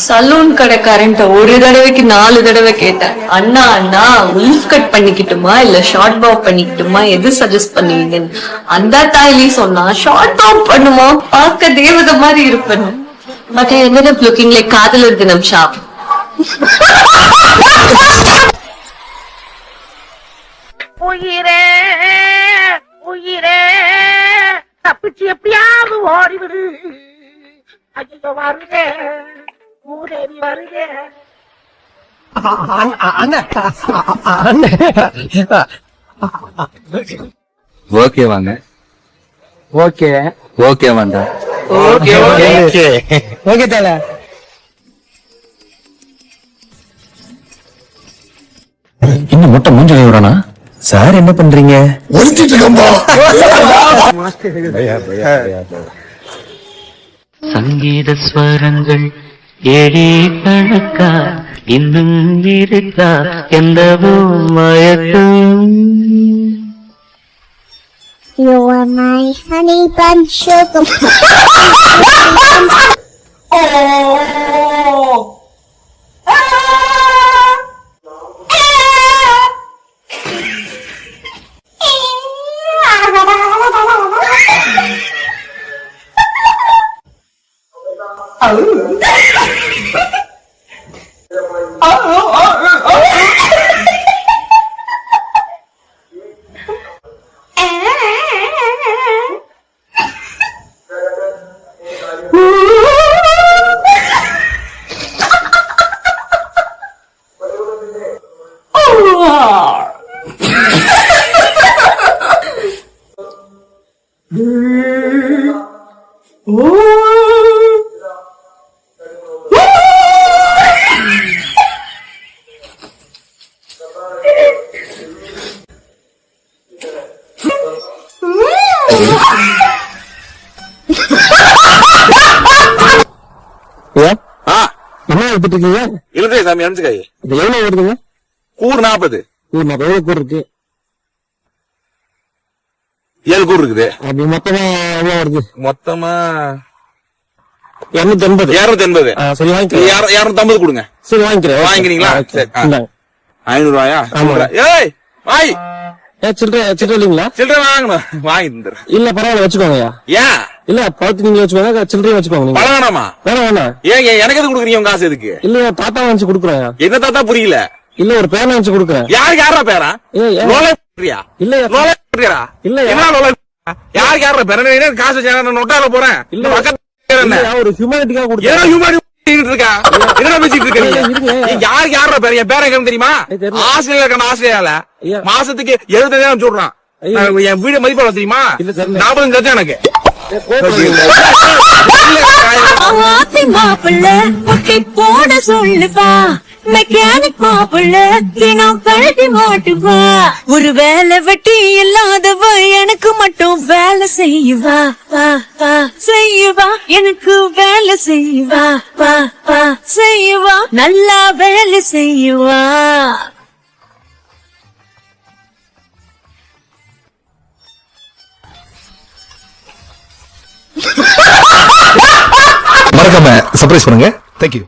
Salon கடைக்காரன்ட்ட ஒரு தடவைக்கு 4 தடவை கேட்டேன். அண்ணா அண்ணா உல்ஃப் கட் பண்ணிக்கிட்டுமா இல்ல ஷார்ட் பாப் பண்ணிக்கிட்டுமா, எது சஜஸ்ட் பண்ணுவீங்கன்னு. அந்த தாய்லி சொன்னா ஷார்ட் பாப் பண்ணுமா, பார்க்க தேவதை மாதிரி இருப்பேன். But I ended up looking like காதலர் தினம் ஷாப். உயிரே உயிரே தப்பிச்சு எப்படியாவது ஓடிவிடு. ஐயோ வருதே ஊரேறி வருதே. ஓகே வாங்க. ஓகே ஓகே வாங்க. ஓகே ஓகே ஓகே தல. இன்னும் மொட்டை மூஞ்சி விடுறானா சார்? என்ன பண்றீங்க? சங்கீத ஸ்வரங்கள் ஏழே கணக்கா இன்னும் இருக்கா எந்தவோ மயக்கம். You are my honey bun sugar. என்ன எடுத்துட்டு இருக்கீங்க? இல்ல சாமி அனுப்பிச்சுக்காய். இது எவ்வளவு வருதுங்க? கூறு 40. எவ்வளவு கூறு இருக்கு? 7 கூறு இருக்குது. அப்படி மொத்தமா எவ்வளவு வருது? மொத்தமா 280. 280. சரி வாங்கிக்கிறேன். 250 கொடுங்க. சரி வாங்கிக்கிறேன். வாங்கிக்கிறீங்களா? சரி. 500 ரூபாயா? ஆமா. ஏய் வாய் சில்லறை இல்லீங்களா? சில்லறை வாங்கணும். வாங்கி தந்துடுறேன். இல்ல பரவாயில்ல வச்சுக்கோங்க. ஏன் இல்ல பழத்து நீங்க வச்சுக்கோங்க, சில்லறையும் வச்சுக்கோங்க. நீங்க பழம் வேணாமா? வேணாம். ஏன் எனக்கு எது கொடுக்குறீங்க உங்க காசு எதுக்கு? இல்ல தாத்தா வச்சு கொடுக்குறேன். என்ன தாத்தா புரியல? இல்ல ஒரு பேரை வச்சு கொடுக்குறேன். யாரா பேரா? இல்ல யாரு பேர காசு நொட்டால போறேன். இல்ல ஒரு ஹியூமனிட்டிக்கா கொடுக்குறேன். இருக்கா என்ன பேசிட்டு இருக்க? யாரா பேர? என் பேர எங்க தெரியுமா? ஆஸ்திரேலியால மாசத்துக்கு 70,000 சொல்றான். என் வீடு மதிப்பாளர் தெரியுமா? 45 லட்சம் எனக்கு. மாப்பிள்ள போட சொல்லுப்பா, மெக்கானிக் மாப்பிள்ள தினம் கழட்டி மாட்டுவா. ஒரு வேலை வெட்டி இல்லாதவ எனக்கு மட்டும் வேலை செய்வா. செய்வா எனக்கு வேலை செய்வா. செய்வா நல்லா வேலை செய்வா. மறக்காம சர்ப்ரைஸ் பண்ணுங்க. தேங்க்யூ.